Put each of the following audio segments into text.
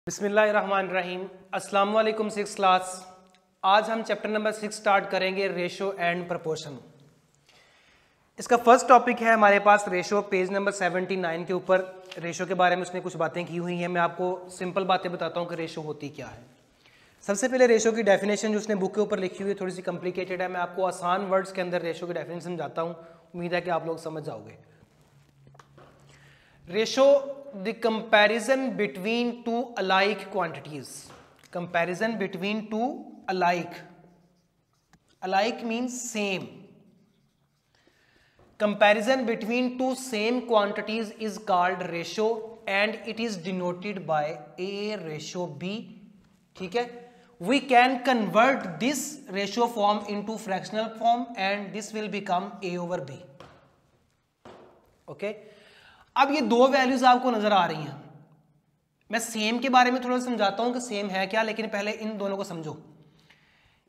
बिस्मिल्लाहिर्रहमानिर्रहीम। अस्सलाम वालेकुम सिक्स क्लास। आज हम चैप्टर नंबर 6 स्टार्ट करेंगे, रेशो एंड प्रपोर्शन। इसका फर्स्ट टॉपिक है हमारे पास रेशो। पेज नंबर 79 के ऊपर रेशो के बारे में उसने कुछ बातें की हुई हैं। मैं आपको सिंपल बातें बताता हूँ कि रेशो होती क्या है। सबसे पहले रेशो की डेफिनेशन जो उसने बुक के ऊपर लिखी हुई है थोड़ी सी कॉम्प्लिकेटेड है। मैं आपको आसान वर्ड्स के अंदर रेशो की डेफिनेशन समझाता हूँ, उम्मीद है कि आप लोग समझ जाओगे। Ratio the comparison between two alike quantities. Comparison between two alike, alike means same. Comparison between two same quantities is called ratio and it is denoted by A ratio B. ठीक है, we can convert this ratio form into fractional form and this will become A over B. Okay, अब ये दो values आपको नजर आ रही हैं। मैं सेम के बारे में थोड़ा समझाता हूं कि सेम है क्या, लेकिन पहले इन दोनों को समझो।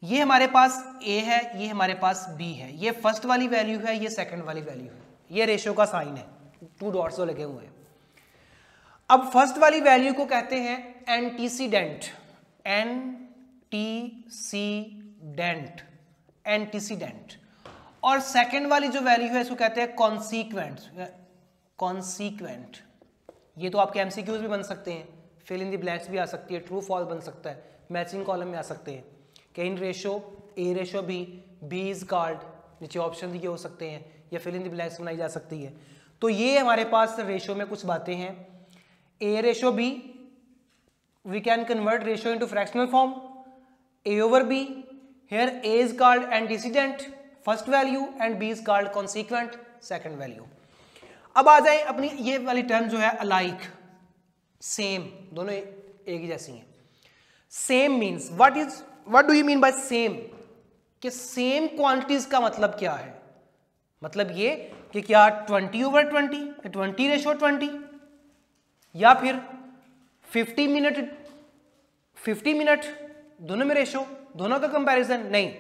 ये हमारे पास a है, ये हमारे पास b है। ये फर्स्ट वाली वैल्यू है, ये सेकंड वाली वैल्यू है। ये रेशो का साइन है, टू डॉट्स जो लगे हुए हैं। अब फर्स्ट वाली वैल्यू को कहते हैं एंटीसीडेंट, एंटीसीडेंट। और सेकंड वाली जो वैल्यू है इसको कहते हैं कॉन्सीक्वेंट। ये तो आपके एमसीक्यूज भी बन सकते हैं, फिल इन द ब्लैंक्स भी आ सकती है, ट्रू फॉल्स बन सकता है, मैचिंग कॉलम में आ सकते हैं कि in ratio A ratio B is called, नीचे ऑप्शन दिए हो सकते हैं, या फिल इन द ब्लैंक्स बनाई जा सकती है। तो ये हमारे पास रेशो में कुछ बातें हैं। A ratio B, we can convert ratio into fractional form, A over B. Here A is called antecedent first value and B is called consequent second value. अब आ जाए अपनी ये वाली टर्म जो है अलाइक, सेम, दोनों एक ही जैसी हैं। Same means what do you mean by same? कि सेम क्वांटिटीज का मतलब क्या है? मतलब ये कि क्या 20 ओवर 20, 20 रेशो 20, या फिर 50 मिनट दोनों में रेशो, दोनों का कंपैरिजन? नहीं,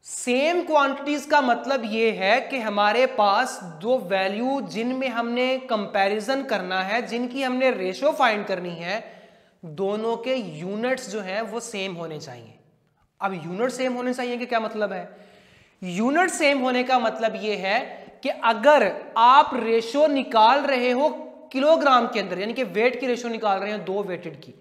सेम क्वांटिटीज का मतलब यह है कि हमारे पास दो वैल्यू जिनमें हमने कंपैरिजन करना है, जिनकी हमने रेशो फाइंड करनी है, दोनों के यूनिट्स जो हैं वो सेम होने चाहिए। अब यूनिट सेम होने चाहिए कि क्या मतलब है? यूनिट सेम होने का मतलब यह है कि अगर आप रेशो निकाल रहे हो किलोग्राम के अंदर, यानी कि वेट की रेशो निकाल रहे हो दो वेटेड की,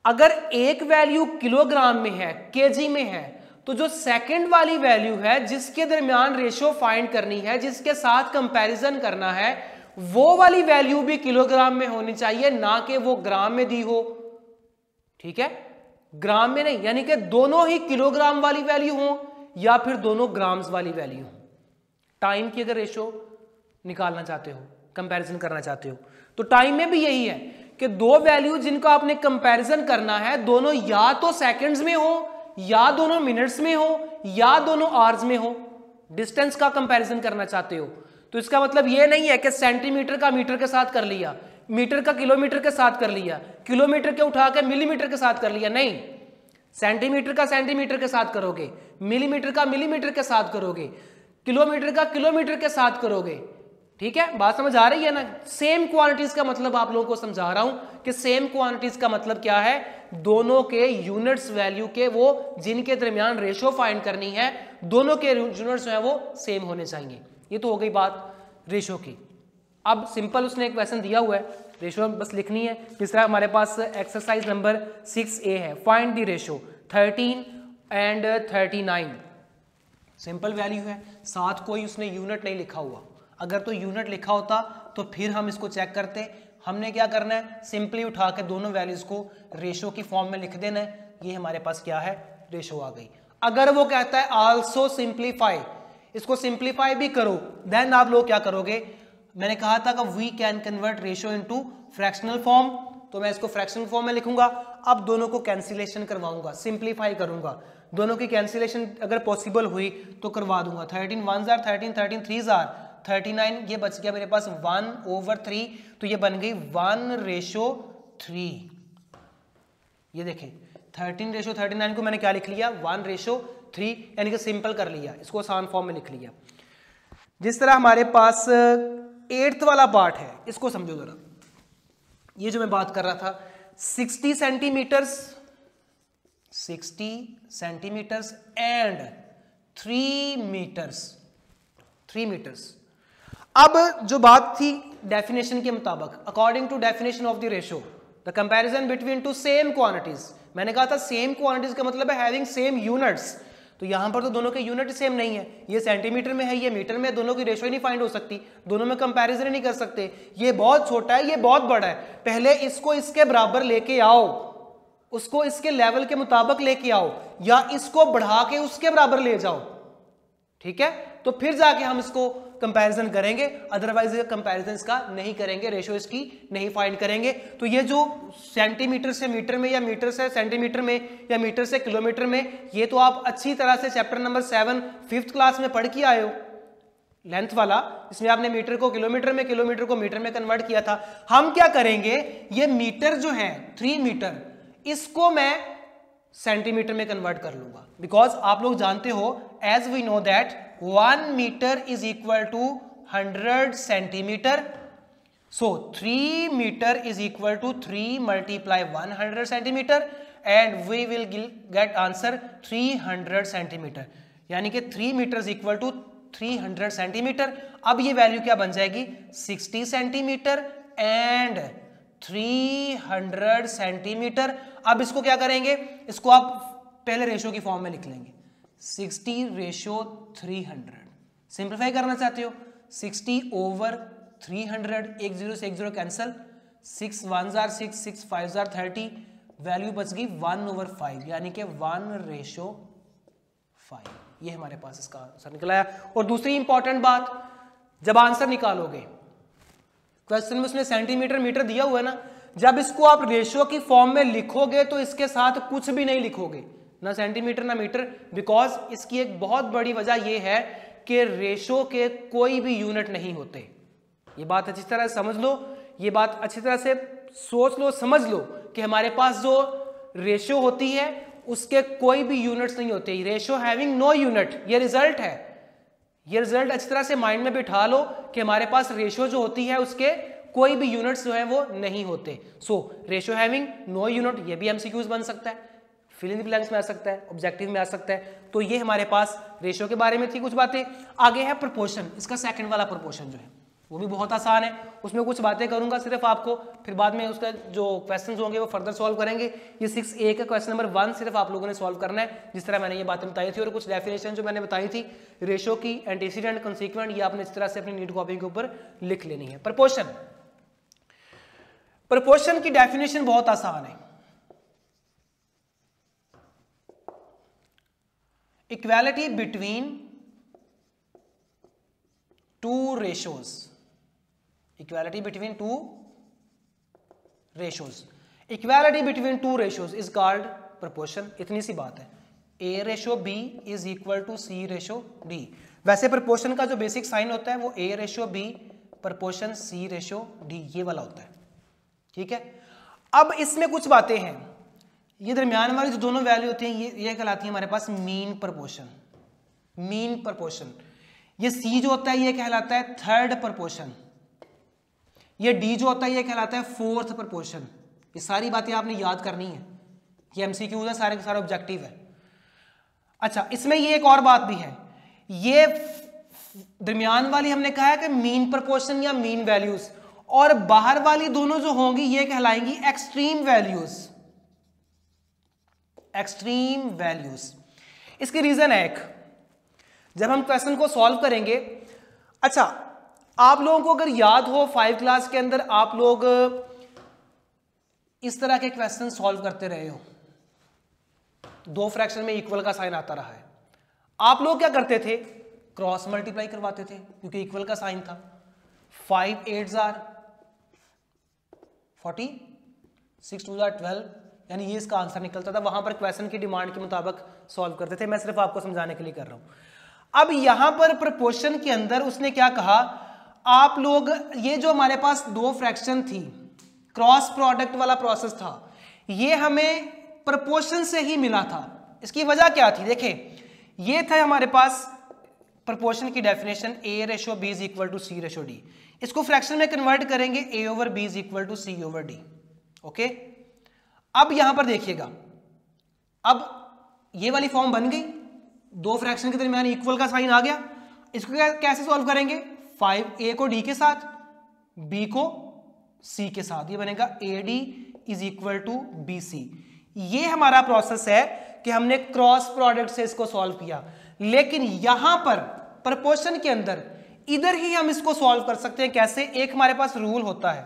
अगर एक वैल्यू किलोग्राम में है, केजी में है, तो जो सेकंड वाली वैल्यू है जिसके दरमियान रेशो फाइंड करनी है, जिसके साथ कंपैरिजन करना है, वो वाली वैल्यू भी किलोग्राम में होनी चाहिए, ना कि वो ग्राम में दी हो। ठीक है, ग्राम में नहीं, यानी कि दोनों ही किलोग्राम वाली वैल्यू हो या फिर दोनों ग्राम्स वाली वैल्यू हो। टाइम की अगर रेशो निकालना चाहते हो, कंपैरिजन करना चाहते हो, तो टाइम में भी यही है कि दो वैल्यू जिनका आपने कंपैरिजन करना है, दोनों या तो सेकंड्स में हो, या दोनों मिनट्स में हो, या दोनों आवर्स में हो। डिस्टेंस का कंपैरिजन करना चाहते हो तो इसका मतलब यह नहीं है कि सेंटीमीटर का मीटर के साथ कर लिया, मीटर का किलोमीटर के साथ कर लिया, किलोमीटर के उठा के मिलीमीटर के साथ कर लिया। नहीं, सेंटीमीटर का सेंटीमीटर के साथ करोगे, मिलीमीटर का मिलीमीटर के साथ करोगे, किलोमीटर का किलोमीटर के साथ करोगे। ठीक है, बात समझ आ रही है ना? सेम क्वांटिटीज का मतलब आप लोगों को समझा रहा हूं कि सेम क्वांटिटीज का मतलब क्या है? दोनों के यूनिट्स वैल्यू के, वो जिनके दरमियान रेशो फाइंड करनी है, दोनों के यूनिट्स जो है वो सेम होने चाहिए। ये तो हो गई बात रेशो की। अब सिंपल उसने एक क्वेश्चन दिया हुआ है, रेशो बस लिखनी है। जिस तरह हमारे पास एक्सरसाइज नंबर 6A है, find the ratio 13 and 39। Simple value है, साथ कोई उसने यूनिट नहीं लिखा हुआ। अगर तो यूनिट लिखा होता तो फिर हम इसको चेक करते। हमने क्या करना है, सिंपली उठा के दोनों वैल्यूज को रेशो की फॉर्म में लिख देना है। ये हमारे पास क्या है, रेशो आ गई। अगर वो कहता है आल्सो सिंप्लीफाई, इसको सिंप्लीफाई भी करो, देन आप लोग क्या करोगे? मैंने कहा था कि we can convert ratio into fractional form, तो मैं इसको फ्रैक्शनल फॉर्म में लिखूंगा। अब दोनों को कैंसिलेशन करवाऊंगा, सिंप्लीफाई करूंगा, दोनों की कैंसिलेशन अगर पॉसिबल हुई तो करवा दूंगा। 13 1s are 13, 13 3s are 39, ये बच गया मेरे पास 1/3, तो ये बन गई 1:3। ये देखें 13:39 को मैंने क्या लिख लिया, 1:3, यानी कि सिंपल कर लिया, इसको आसान फॉर्म में लिख लिया। जिस तरह हमारे पास 8th वाला पार्ट है, इसको समझो जरा। ये जो मैं बात कर रहा था 60 सेंटीमीटर्स एंड 3 मीटर्स। अब जो बात थी डेफिनेशन के मुताबिक, according to definition of the ratio, the comparison between two same quantities, मैंने कहा था सेम क्वांटिटीज का मतलब है हैविंग सेम यूनिट्स, तो यहां पर तो दोनों के यूनिट सेम नहीं है, ये सेंटीमीटर में है ये मीटर में, दोनों की रेशियो नहीं फाइंड हो सकती, दोनों में कंपैरिजन नहीं कर सकते, ये बहुत छोटा है ये बहुत बड़ा है, पहले इसको इसके बराबर लेके आओ, उसको इसके लेवल के मुताबिक लेके आओ, या इसको बढ़ा के उसके बराबर ले जाओ, ठीक है, तो फिर जाके हम इसको कंपैरिजन करेंगे, अदरवाइज कंपैरिजन इसका नहीं करेंगे, रेशियो इसकी नहीं फाइंड करेंगे। तो ये जो सेंटीमीटर से मीटर में या मीटर से सेंटीमीटर में या मीटर से किलोमीटर में, ये तो आप अच्छी तरह से चैप्टर नंबर 7 5th क्लास में पढ़ के आए हो, लेंथ वाला, इसमें आपने मीटर को किलोमीटर में, किलोमीटर को मीटर में कन्वर्ट किया था। हम क्या करेंगे, ये मीटर जो है 3 मीटर, इसको मैं सेंटीमीटर में कन्वर्ट कर लूंगा, बिकॉज आप लोग जानते हो as we know that 1 metre is equal to 100 centimetre, so 3 metre is equal to 3 multiply 100 centimetre and we will get answer 300 centimetre, यानी कि 3 metre is equal to 300 centimetre. अब ये वैल्यू क्या बन जाएगी, 60 सेंटीमीटर एंड 300 सेंटीमीटर। अब इसको क्या करेंगे, इसको आप पहले रेशियो की फॉर्म में लिख लेंगे, 60:300। सिंप्लीफाई करना चाहते हो, 60/300, एक जीरो से एक zero cancel, 6 1s are 6, 6 5s are 30, value बच गई 1/5, यानी कि 1:5। ये हमारे पास इसका आंसर निकला है। और दूसरी इंपॉर्टेंट बात, जब आंसर निकालोगे, क्वेश्चन में उसने सेंटीमीटर मीटर दिया हुआ है ना, जब इसको आप रेशियो की फॉर्म में लिखोगे तो इसके साथ कुछ भी नहीं लिखोगे, ना सेंटीमीटर ना मीटर, बिकॉज इसकी एक बहुत बड़ी वजह यह है कि रेशियो के कोई भी यूनिट नहीं होते। ये बात अच्छी तरह समझ लो, ये बात अच्छी तरह से सोच लो, समझ लो कि हमारे पास जो रेशियो होती है उसके कोई भी यूनिट्स नहीं होते, रेशियो हैविंग नो यूनिट, ये रिजल्ट है। ये रिजल्ट अच्छी तरह से माइंड में बिठा लो कि हमारे पास रेशियो जो होती है उसके कोई भी यूनिट्स जो है वो नहीं होते। So ratio having no unit, ये भी एमसीक्यूज बन सकता है, फिल इन द ब्लैंक्स में आ सकता है, ऑब्जेक्टिव में आ सकता है। तो ये हमारे पास रेशियो के बारे में थी कुछ बातें। आगे है प्रोपोर्शन, इसका सेकंड वाला प्रोपोर्शन जो है वो भी बहुत आसान है, उसमें कुछ बातें करूंगा सिर्फ आपको, फिर बाद में उसका जो क्वेश्चंस होंगे वो फर्दर सॉल्व करेंगे। ये 6A का क्वेश्चन नंबर 1 सिर्फ आप लोगों ने सॉल्व करना है, जिस तरह मैंने ये बातें बताई थी, और कुछ डेफिनेशन जो मैंने बताई थी रेशियो की, एंटीसीडेंट, कंसीक्वेंट, ये आपने इस तरह से अपनी नीट कॉपी के ऊपर लिख लेनी है। प्रोपोर्शन की डेफिनेशन बहुत आसान है, equality between two ratios, equality between two ratios, equality between two ratios is called proportion. इतनी सी बात है, A ratio B is equal to C ratio D। वैसे प्रोपोर्शन का जो बेसिक साइन होता है वो A ratio B proportion C ratio D, ये वाला होता है, ठीक है। अब इसमें कुछ बातें हैं, ये दरमियान वाली जो दोनों वैल्यू होती हैं ये कहलाती है हमारे पास मीन प्रोपोर्शन, मीन प्रोपोर्शन। ये C जो होता है ये कहलाता है थर्ड प्रोपोर्शन, ये D जो होता है ये कहलाता है फोर्थ प्रोपोर्शन। ये सारी बातें आपने याद करनी है, ये एमसीक्यूज है, सारे के सारे ऑब्जेक्टिव है। अच्छा, इसमें ये एक और बात भी है, ये दरमियान वाली हमने कहा है कि मीन प्रोपोर्शन या मीन वैल्यूज, और बाहर वाली दोनों जो होंगी ये कहलाएंगी एक्सट्रीम वैल्यूज, एक्सट्रीम वैल्यूज। इसकी रीजन है एक, जब हम क्वेश्चन को सॉल्व करेंगे, अच्छा आप लोगों को अगर याद हो 5 क्लास के अंदर आप लोग इस तरह के क्वेश्चन सॉल्व करते रहे हो, 2 फ्रैक्शन में इक्वल का साइन आता रहा है, आप लोग क्या करते थे, क्रॉस मल्टीप्लाई करवाते थे क्योंकि इक्वल का साइन था। 5 8s are 40, 6 2s are 12, यानी ये इसका आंसर निकलता था। वहां पर क्वेश्चन की डिमांड के मुताबिक सॉल्व करते थे, मैं सिर्फ आपको समझाने के लिए कर रहा हूं। अब यहां पर प्रोपोर्शन के अंदर उसने क्या कहा, आप लोग ये जो हमारे पास 2 फ्रैक्शन थी, क्रॉस प्रोडक्ट वाला प्रोसेस था, ये हमें प्रोपोर्शन से ही मिला था। इसकी वजह क्या थी, देखें ये था हमारे पास प्रोपोर्शन की definition A/B is equal to C/D। इसको फ्रैक्शन में कन्वर्ट करेंगे A/B is equal to C/D। Okay, अब यहां पर देखिएगा, अब ये वाली फॉर्म बन गई, दो फ्रैक्शन के दरमियान इक्वल का साइन आ गया। इसको कैसे सॉल्व करेंगे? 5A को D के साथ, B को C के साथ, ये बनेगा AD is equal to BC। ये हमारा प्रोसेस है कि हमने क्रॉस प्रोडक्ट से इसको सॉल्व किया, लेकिन यहां पर प्रोपोर्शन के अंदर इधर ही हम इसको सॉल्व कर सकते हैं। कैसे? एक हमारे पास रूल होता है,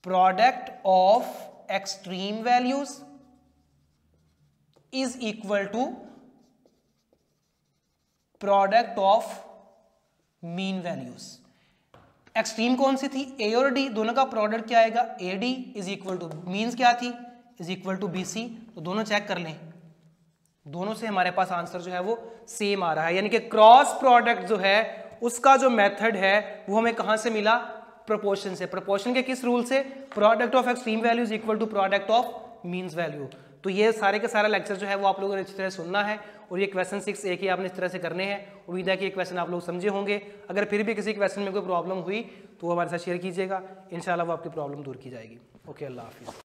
product of extreme values is equal to product of mean values. Extreme कौन सी थी? A और D, दोनों का प्रोडक्ट क्या आएगा? AD is equal to means क्या थी? Is equal to BC। तो दोनों चेक कर लें, दोनों से हमारे पास आंसर जो है वो सेम आ रहा है, यानी कि क्रॉस प्रोडक्ट जो है उसका जो मेथड है वो हमें कहां से मिला? प्रोपोर्शन से। प्रोपोर्शन के किस रूल से? Product of extreme value is equal to product of means value. तो ये सारे के सारा लेक्चर जो है वो आप लोगों ने अच्छी तरह सुनना है, और ये क्वेश्चन 6 एक ही आपने इस तरह से करने हैं। उम्मीद है कि ये क्वेश्चन आप लोग समझे होंगे। अगर फिर भी किसी क्वेश्चन में कोई प्रॉब्लम हुई तो वो हमारे साथ शेयर कीजिएगा, इंशाल्लाह वो आपकी प्रॉब्लम दूर की जाएगी। ओके, अल्लाह हाफिज़।